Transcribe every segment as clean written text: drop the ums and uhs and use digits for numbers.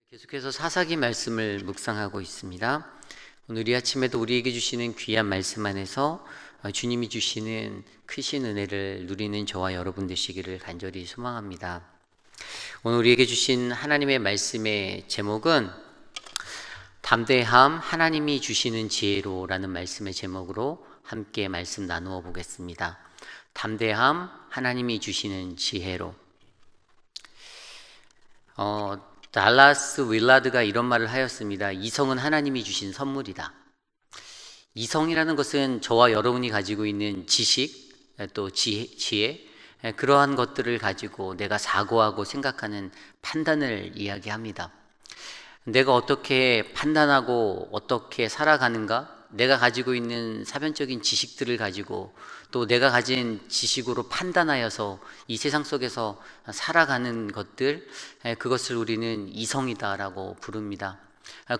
계속해서 사사기 말씀을 묵상하고 있습니다. 오늘 이 아침에도 우리에게 주시는 귀한 말씀 안에서 주님이 주시는 크신 은혜를 누리는 저와 여러분 되시기를 간절히 소망합니다. 오늘 우리에게 주신 하나님의 말씀의 제목은 담대함 하나님이 주시는 지혜로라는 말씀의 제목으로 함께 말씀 나누어 보겠습니다. 담대함 하나님이 주시는 지혜로. 달라스 윌라드가 이런 말을 하였습니다. 이성은 하나님이 주신 선물이다. 이성이라는 것은 저와 여러분이 가지고 있는 지식, 또 지혜, 그러한 것들을 가지고 내가 사고하고 생각하는 판단을 이야기합니다. 내가 어떻게 판단하고 어떻게 살아가는가? 내가 가지고 있는 사변적인 지식들을 가지고 또 내가 가진 지식으로 판단하여서 이 세상 속에서 살아가는 것들, 그것을 우리는 이성이다라고 부릅니다.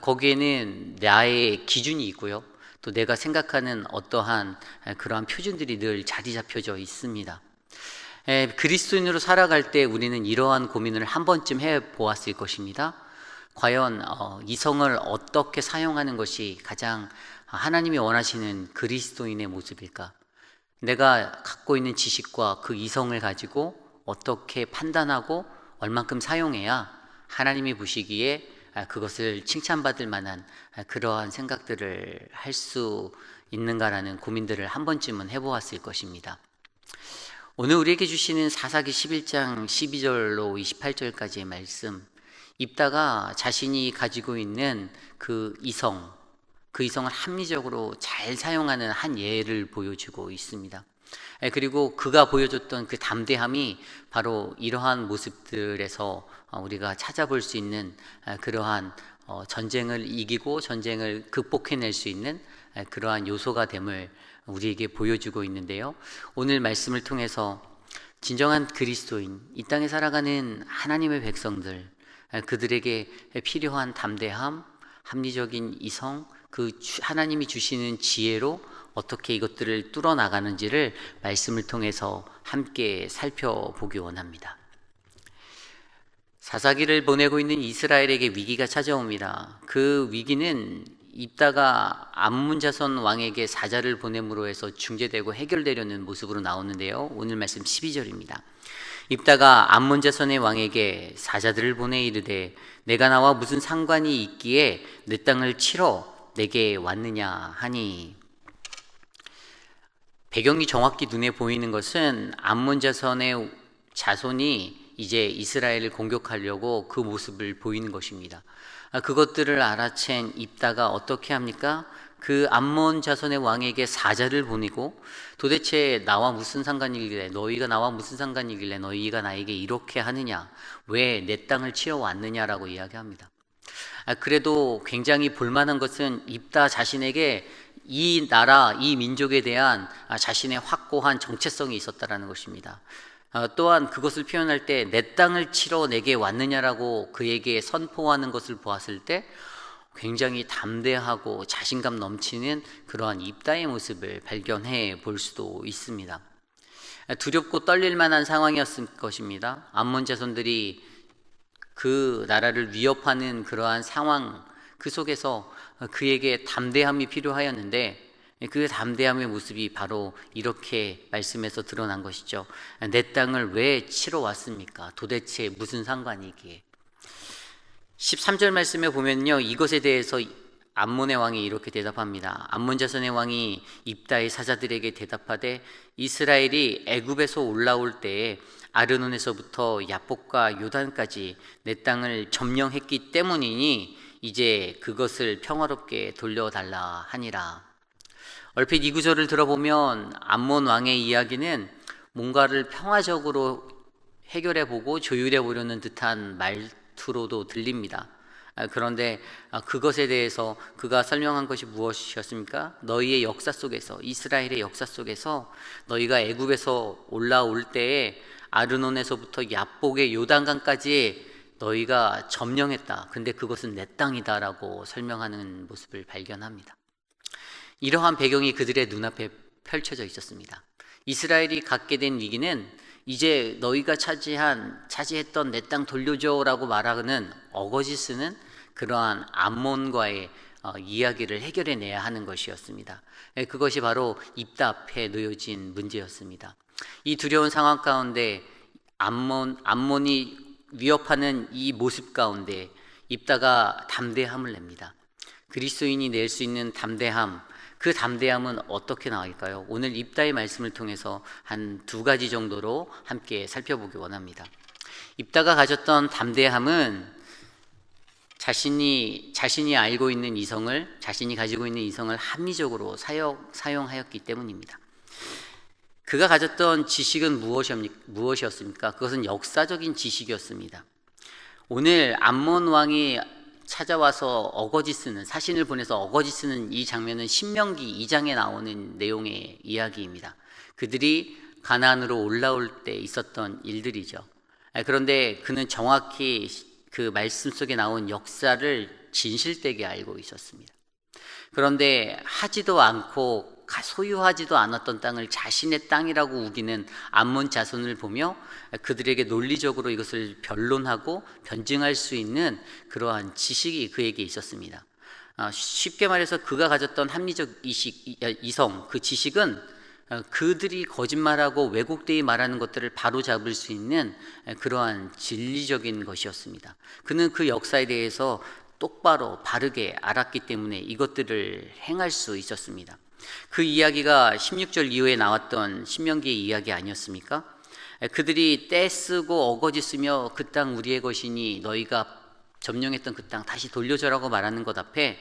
거기에는 나의 기준이 있고요, 또 내가 생각하는 어떠한 그러한 표준들이 늘 자리 잡혀져 있습니다. 그리스도인으로 살아갈 때 우리는 이러한 고민을 한 번쯤 해보았을 것입니다. 과연 이성을 어떻게 사용하는 것이 가장 하나님이 원하시는 그리스도인의 모습일까? 내가 갖고 있는 지식과 그 이성을 가지고 어떻게 판단하고 얼만큼 사용해야 하나님이 보시기에 그것을 칭찬받을 만한 그러한 생각들을 할 수 있는가라는 고민들을 한 번쯤은 해보았을 것입니다. 오늘 우리에게 주시는 사사기 11장 12절로 28절까지의 말씀, 입다가 자신이 가지고 있는 그 이성을 합리적으로 잘 사용하는 한 예를 보여주고 있습니다. 그리고 그가 보여줬던 그 담대함이 바로 이러한 모습들에서 우리가 찾아볼 수 있는 그러한 전쟁을 이기고 전쟁을 극복해낼 수 있는 그러한 요소가 됨을 우리에게 보여주고 있는데요. 오늘 말씀을 통해서 진정한 그리스도인, 이 땅에 살아가는 하나님의 백성들, 그들에게 필요한 담대함, 합리적인 이성, 그 하나님이 주시는 지혜로 어떻게 이것들을 뚫어나가는지를 말씀을 통해서 함께 살펴보기 원합니다. 사사기를 보내고 있는 이스라엘에게 위기가 찾아옵니다. 그 위기는 입다가 암몬 자손 왕에게 사자를 보냄으로 해서 중재되고 해결되려는 모습으로 나오는데요. 오늘 말씀 12절입니다. 입다가 암몬 자손의 왕에게 사자들을 보내 이르되 내가 나와 무슨 상관이 있기에 내 땅을 치러 내게 왔느냐 하니, 배경이 정확히 눈에 보이는 것은 암몬 자손의 자손이 이제 이스라엘을 공격하려고 그 모습을 보이는 것입니다. 그것들을 알아챈 입다가 어떻게 합니까? 그 암몬 자손의 왕에게 사자를 보내고 도대체 나와 무슨 상관이길래, 너희가 나와 무슨 상관이길래 너희가 나에게 이렇게 하느냐, 왜 내 땅을 치러 왔느냐라고 이야기합니다. 그래도 굉장히 볼만한 것은 입다 자신에게 이 나라, 이 민족에 대한 자신의 확고한 정체성이 있었다라는 것입니다. 또한 그것을 표현할 때 내 땅을 치러 내게 왔느냐라고 그에게 선포하는 것을 보았을 때 굉장히 담대하고 자신감 넘치는 그러한 입다의 모습을 발견해 볼 수도 있습니다. 두렵고 떨릴 만한 상황이었을 것입니다. 암몬 자손들이 그 나라를 위협하는 그러한 상황, 그 속에서 그에게 담대함이 필요하였는데 그 담대함의 모습이 바로 이렇게 말씀에서 드러난 것이죠. 내 땅을 왜 치러 왔습니까? 도대체 무슨 상관이기에? 13절 말씀에 보면요, 이것에 대해서 암몬의 왕이 이렇게 대답합니다. 암몬 자손의 왕이 입다의 사자들에게 대답하되 이스라엘이 애굽에서 올라올 때에 아르논에서부터 야복과 요단까지 내 땅을 점령했기 때문이니 이제 그것을 평화롭게 돌려달라 하니라. 얼핏 이 구절을 들어보면 암몬 왕의 이야기는 뭔가를 평화적으로 해결해보고 조율해보려는 듯한 말투로도 들립니다. 그런데 그것에 대해서 그가 설명한 것이 무엇이었습니까? 너희의 역사 속에서, 이스라엘의 역사 속에서 너희가 애굽에서 올라올 때에 아르논에서부터 야복의 요단강까지 너희가 점령했다. 근데 그것은 내 땅이다라고 설명하는 모습을 발견합니다. 이러한 배경이 그들의 눈앞에 펼쳐져 있었습니다. 이스라엘이 갖게 된 위기는 이제 너희가 차지했던 내 땅 돌려줘라고 말하는 어거지 쓰는 그러한 암몬과의 이야기를 해결해내야 하는 것이었습니다. 그것이 바로 입다 앞에 놓여진 문제였습니다. 이 두려운 상황 가운데 암몬이 위협하는 이 모습 가운데 입다가 담대함을 냅니다. 그리스도인이 낼 수 있는 담대함, 그 담대함은 어떻게 나올까요? 오늘 입다의 말씀을 통해서 한 두 가지 정도로 함께 살펴보기 원합니다. 입다가 가졌던 담대함은 자신이 알고 있는 이성을, 자신이 가지고 있는 이성을 합리적으로 사용하였기 때문입니다. 그가 가졌던 지식은 무엇이었습니까? 그것은 역사적인 지식이었습니다. 오늘 암몬 왕이 찾아와서 어거지 쓰는, 사신을 보내서 어거지 쓰는 이 장면은 신명기 2장에 나오는 내용의 이야기입니다. 그들이 가나안으로 올라올 때 있었던 일들이죠. 그런데 그는 정확히 그 말씀 속에 나온 역사를 진실되게 알고 있었습니다. 그런데 하지도 않고 소유하지도 않았던 땅을 자신의 땅이라고 우기는 암몬 자손을 보며 그들에게 논리적으로 이것을 변론하고 변증할 수 있는 그러한 지식이 그에게 있었습니다. 쉽게 말해서 그가 가졌던 합리적 이성, 그 지식은 그들이 거짓말하고 왜곡되이 말하는 것들을 바로잡을 수 있는 그러한 진리적인 것이었습니다. 그는 그 역사에 대해서 똑바로 바르게 알았기 때문에 이것들을 행할 수 있었습니다. 그 이야기가 16절 이후에 나왔던 신명기의 이야기 아니었습니까? 그들이 떼쓰고 어거지 쓰며 그 땅 우리의 것이니 너희가 점령했던 그 땅 다시 돌려줘라고 말하는 것 앞에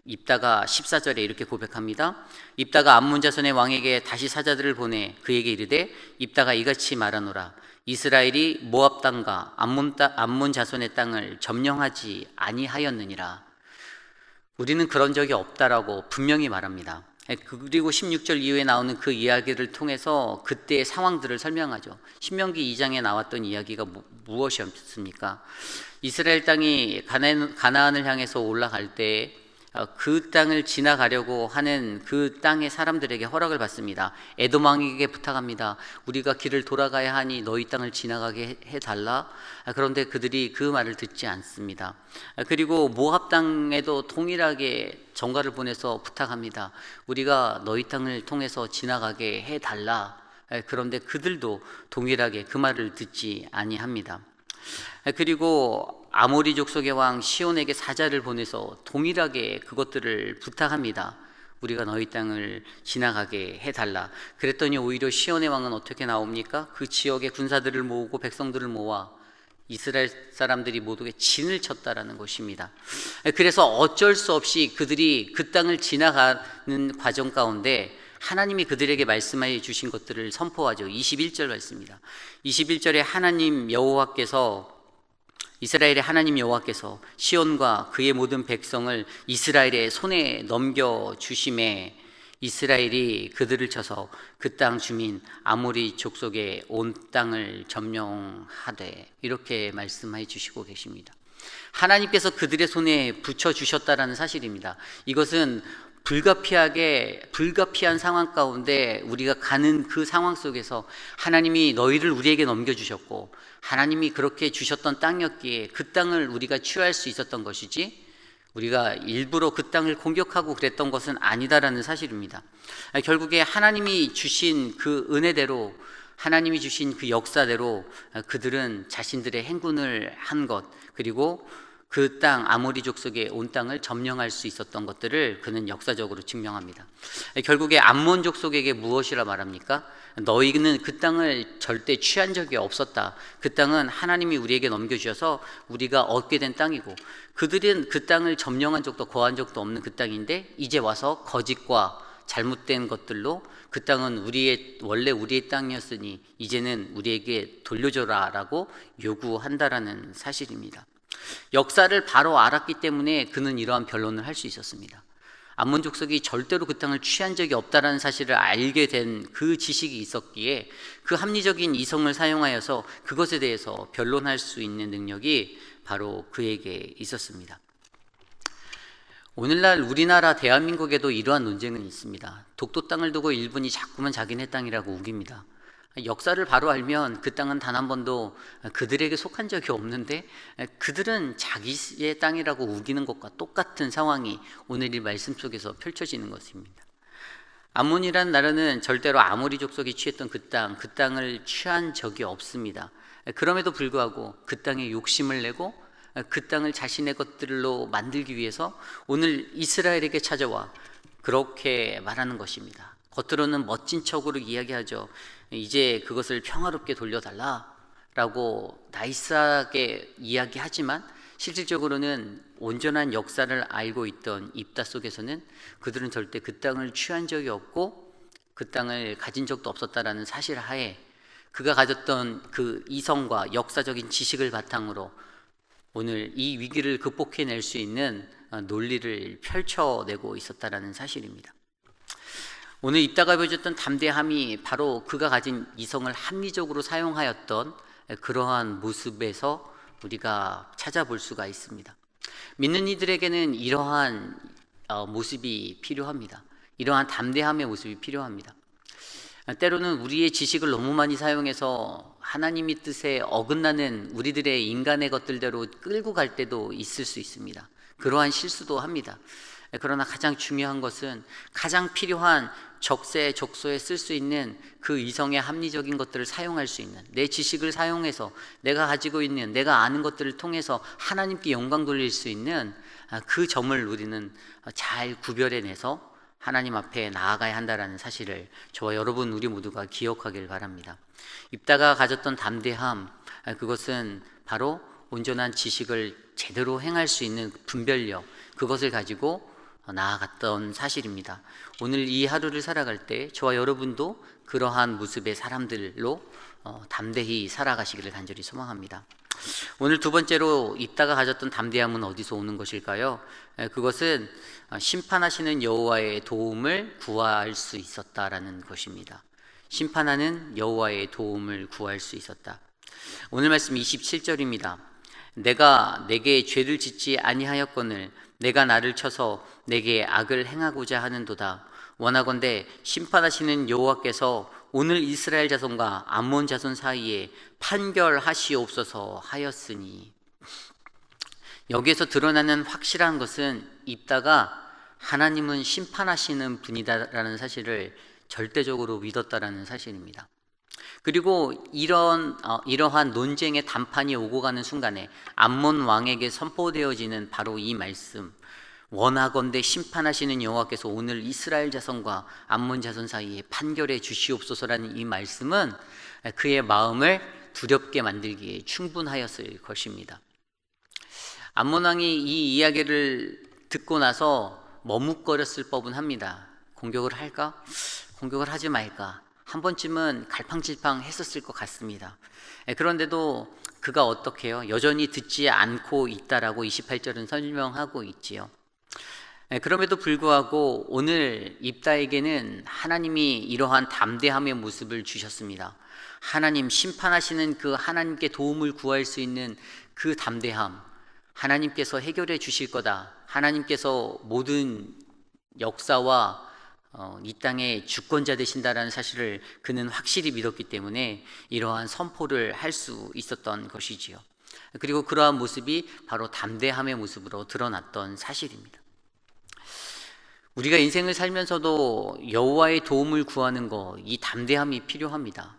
입다가 14절에 이렇게 고백합니다. 입다가 암몬 자손의 왕에게 다시 사자들을 보내 그에게 이르되 입다가 이같이 말하노라. 이스라엘이 모압 땅과 암몬 자손의 땅을 점령하지 아니하였느니라. 우리는 그런 적이 없다라고 분명히 말합니다. 그리고 16절 이후에 나오는 그 이야기를 통해서 그때의 상황들을 설명하죠. 신명기 2장에 나왔던 이야기가 무엇이었습니까? 이스라엘 땅이 가나안을 향해서 올라갈 때 그 땅을 지나가려고 하는 그 땅의 사람들에게 허락을 받습니다. 에돔 왕에게 부탁합니다. 우리가 길을 돌아가야 하니 너희 땅을 지나가게 해달라. 그런데 그들이 그 말을 듣지 않습니다. 그리고 모압 땅에도 동일하게 전가를 보내서 부탁합니다. 우리가 너희 땅을 통해서 지나가게 해달라. 그런데 그들도 동일하게 그 말을 듣지 아니합니다. 그리고 아모리 족속의 왕 시온에게 사자를 보내서 동일하게 그것들을 부탁합니다. 우리가 너희 땅을 지나가게 해달라. 그랬더니 오히려 시온의 왕은 어떻게 나옵니까? 그 지역의 군사들을 모으고 백성들을 모아 이스라엘 사람들이 모두에 진을 쳤다라는 것입니다. 그래서 어쩔 수 없이 그들이 그 땅을 지나가는 과정 가운데 하나님이 그들에게 말씀해 주신 것들을 선포하죠. 21절 말씀입니다. 21절에 이스라엘의 하나님 여호와께서 시온과 그의 모든 백성을 이스라엘의 손에 넘겨주심에 이스라엘이 그들을 쳐서 그 땅 주민 아모리 족속의 온 땅을 점령하되 이렇게 말씀해 주시고 계십니다. 하나님께서 그들의 손에 붙여주셨다라는 사실입니다. 이것은 불가피한 상황 가운데 우리가 가는 그 상황 속에서 하나님이 너희를 우리에게 넘겨주셨고 하나님이 그렇게 주셨던 땅이었기에 그 땅을 우리가 취할 수 있었던 것이지 우리가 일부러 그 땅을 공격하고 그랬던 것은 아니다라는 사실입니다. 결국에 하나님이 주신 그 은혜대로 하나님이 주신 그 역사대로 그들은 자신들의 행군을 한 것 그리고 그 땅 아모리 족속의 온 땅을 점령할 수 있었던 것들을 그는 역사적으로 증명합니다. 결국에 암몬 족속에게 무엇이라 말합니까? 너희는 그 땅을 절대 취한 적이 없었다. 그 땅은 하나님이 우리에게 넘겨주셔서 우리가 얻게 된 땅이고 그들은 그 땅을 점령한 적도 거한 적도 없는 그 땅인데 이제 와서 거짓과 잘못된 것들로 그 땅은 원래 우리의 땅이었으니 이제는 우리에게 돌려줘라라고 요구한다라는 사실입니다. 역사를 바로 알았기 때문에 그는 이러한 변론을 할 수 있었습니다. 암몬 족속이 절대로 그 땅을 취한 적이 없다라는 사실을 알게 된 그 지식이 있었기에 그 합리적인 이성을 사용하여서 그것에 대해서 변론할 수 있는 능력이 바로 그에게 있었습니다. 오늘날 우리나라 대한민국에도 이러한 논쟁은 있습니다. 독도 땅을 두고 일본이 자꾸만 자기네 땅이라고 우깁니다. 역사를 바로 알면 그 땅은 단 한 번도 그들에게 속한 적이 없는데 그들은 자기의 땅이라고 우기는 것과 똑같은 상황이 오늘 이 말씀 속에서 펼쳐지는 것입니다. 암몬이라는 나라는 절대로 아모리 족속이 취했던 그 땅을 취한 적이 없습니다. 그럼에도 불구하고 그 땅에 욕심을 내고 그 땅을 자신의 것들로 만들기 위해서 오늘 이스라엘에게 찾아와 그렇게 말하는 것입니다. 겉으로는 멋진 척으로 이야기하죠. 이제 그것을 평화롭게 돌려달라라고 나이스하게 이야기하지만 실질적으로는 온전한 역사를 알고 있던 입다 속에서는 그들은 절대 그 땅을 취한 적이 없고 그 땅을 가진 적도 없었다라는 사실 하에 그가 가졌던 그 이성과 역사적인 지식을 바탕으로 오늘 이 위기를 극복해낼 수 있는 논리를 펼쳐내고 있었다라는 사실입니다. 오늘 입다가 보여줬던 담대함이 바로 그가 가진 이성을 합리적으로 사용하였던 그러한 모습에서 우리가 찾아볼 수가 있습니다. 믿는 이들에게는 이러한 모습이 필요합니다. 이러한 담대함의 모습이 필요합니다. 때로는 우리의 지식을 너무 많이 사용해서 하나님의 뜻에 어긋나는 우리들의 인간의 것들대로 끌고 갈 때도 있을 수 있습니다. 그러한 실수도 합니다. 그러나 가장 중요한 것은 가장 필요한 적세적소에 쓸 수 있는 그 이성의 합리적인 것들을 사용할 수 있는, 내 지식을 사용해서 내가 가지고 있는, 내가 아는 것들을 통해서 하나님께 영광 돌릴 수 있는 그 점을 우리는 잘 구별해내서 하나님 앞에 나아가야 한다는 사실을 저와 여러분 우리 모두가 기억하길 바랍니다. 입다가 가졌던 담대함, 그것은 바로 온전한 지식을 제대로 행할 수 있는 분별력, 그것을 가지고 나아갔던 사실입니다. 오늘 이 하루를 살아갈 때 저와 여러분도 그러한 모습의 사람들로 담대히 살아가시기를 간절히 소망합니다. 오늘 두 번째로 입다가 가졌던 담대함은 어디서 오는 것일까요? 그것은 심판하시는 여호와의 도움을 구할 수 있었다라는 것입니다. 심판하는 여호와의 도움을 구할 수 있었다. 오늘 말씀 27절입니다. 내가 내게 죄를 짓지 아니하였거늘 내가 나를 쳐서 내게 악을 행하고자 하는도다. 원하건대 심판하시는 여호와께서 오늘 이스라엘 자손과 암몬 자손 사이에 판결하시옵소서 하였으니. 여기에서 드러나는 확실한 것은 입다가 하나님은 심판하시는 분이다라는 사실을 절대적으로 믿었다라는 사실입니다. 그리고 이러한 논쟁의 단판이 오고 가는 순간에 암몬 왕에게 선포되어지는 바로 이 말씀, 원하건대 심판하시는 여호와께서 오늘 이스라엘 자손과 암몬 자손 사이에 판결해 주시옵소서라는 이 말씀은 그의 마음을 두렵게 만들기에 충분하였을 것입니다. 암몬 왕이 이 이야기를 듣고 나서 머뭇거렸을 법은 합니다. 공격을 할까? 공격을 하지 말까? 한 번쯤은 갈팡질팡 했었을 것 같습니다. 그런데도 그가 어떻게 해요? 여전히 듣지 않고 있다라고 28절은 설명하고 있지요. 그럼에도 불구하고 오늘 입다에게는 하나님이 이러한 담대함의 모습을 주셨습니다. 하나님 심판하시는 그 하나님께 도움을 구할 수 있는 그 담대함, 하나님께서 해결해 주실 거다. 하나님께서 모든 역사와 이 땅의 주권자 되신다라는 사실을 그는 확실히 믿었기 때문에 이러한 선포를 할 수 있었던 것이지요. 그리고 그러한 모습이 바로 담대함의 모습으로 드러났던 사실입니다. 우리가 인생을 살면서도 여호와의 도움을 구하는 것, 이 담대함이 필요합니다.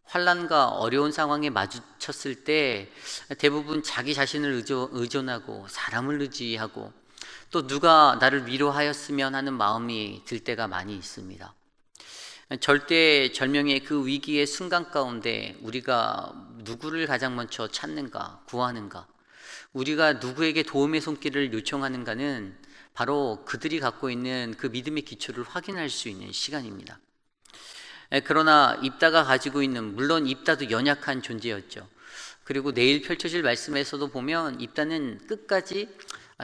환난과 어려운 상황에 마주쳤을 때 대부분 자기 자신을 의존하고 사람을 의지하고 또 누가 나를 위로하였으면 하는 마음이 들 때가 많이 있습니다. 절대절명의 그 위기의 순간 가운데 우리가 누구를 가장 먼저 찾는가, 구하는가, 우리가 누구에게 도움의 손길을 요청하는가는 바로 그들이 갖고 있는 그 믿음의 기초를 확인할 수 있는 시간입니다. 그러나 입다가 가지고 있는, 물론 입다도 연약한 존재였죠. 그리고 내일 펼쳐질 말씀에서도 보면 입다는 끝까지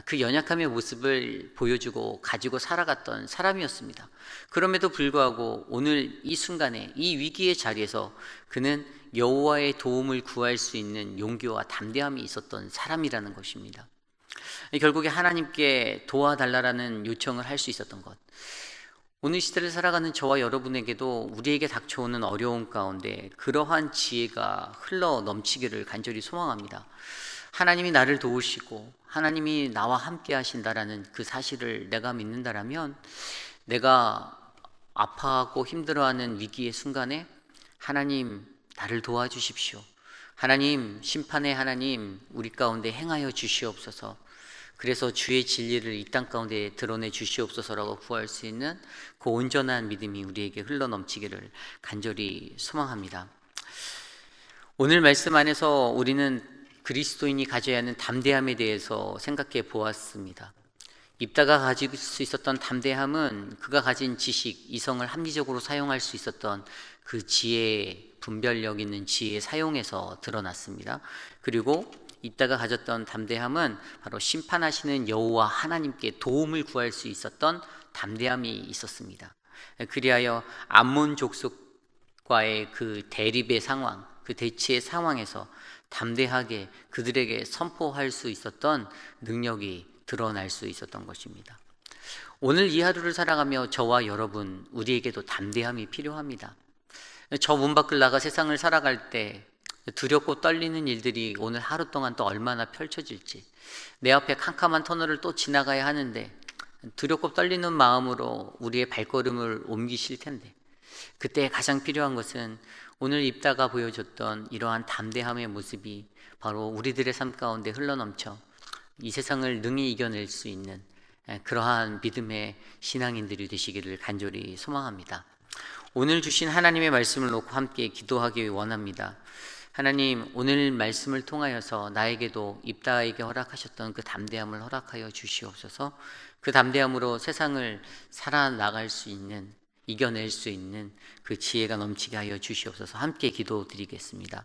그 연약함의 모습을 보여주고 가지고 살아갔던 사람이었습니다. 그럼에도 불구하고 오늘 이 순간에, 이 위기의 자리에서 그는 여호와의 도움을 구할 수 있는 용기와 담대함이 있었던 사람이라는 것입니다. 결국에 하나님께 도와달라는 요청을 할 수 있었던 것, 오늘 시대를 살아가는 저와 여러분에게도 우리에게 닥쳐오는 어려움 가운데 그러한 지혜가 흘러 넘치기를 간절히 소망합니다. 하나님이 나를 도우시고 하나님이 나와 함께 하신다라는 그 사실을 내가 믿는다라면, 내가 아파하고 힘들어하는 위기의 순간에 하나님 나를 도와주십시오, 하나님 심판의 하나님 우리 가운데 행하여 주시옵소서, 그래서 주의 진리를 이 땅 가운데 드러내 주시옵소서라고 구할 수 있는 그 온전한 믿음이 우리에게 흘러넘치기를 간절히 소망합니다. 오늘 말씀 안에서 우리는 그리스도인이 가져야 하는 담대함에 대해서 생각해 보았습니다. 입다가 가질 수 있었던 담대함은 그가 가진 지식, 이성을 합리적으로 사용할 수 있었던 그 지혜, 분별력 있는 지혜의 사용에서 드러났습니다. 그리고 입다가 가졌던 담대함은 바로 심판하시는 여호와 하나님께 도움을 구할 수 있었던 담대함이 있었습니다. 그리하여 암몬 족속과의 그 대립의 상황, 그 대치의 상황에서 담대하게 그들에게 선포할 수 있었던 능력이 드러날 수 있었던 것입니다. 오늘 이 하루를 살아가며 저와 여러분, 우리에게도 담대함이 필요합니다. 저 문 밖을 나가 세상을 살아갈 때 두렵고 떨리는 일들이 오늘 하루 동안 또 얼마나 펼쳐질지, 내 앞에 캄캄한 터널을 또 지나가야 하는데 두렵고 떨리는 마음으로 우리의 발걸음을 옮기실 텐데, 그때 가장 필요한 것은 오늘 입다가 보여줬던 이러한 담대함의 모습이 바로 우리들의 삶 가운데 흘러넘쳐 이 세상을 능히 이겨낼 수 있는 그러한 믿음의 신앙인들이 되시기를 간절히 소망합니다. 오늘 주신 하나님의 말씀을 놓고 함께 기도하기 원합니다. 하나님, 오늘 말씀을 통하여서 나에게도 입다에게 허락하셨던 그 담대함을 허락하여 주시옵소서. 그 담대함으로 세상을 살아나갈 수 있는, 이겨낼 수 있는 그 지혜가 넘치게 하여 주시옵소서. 함께 기도드리겠습니다.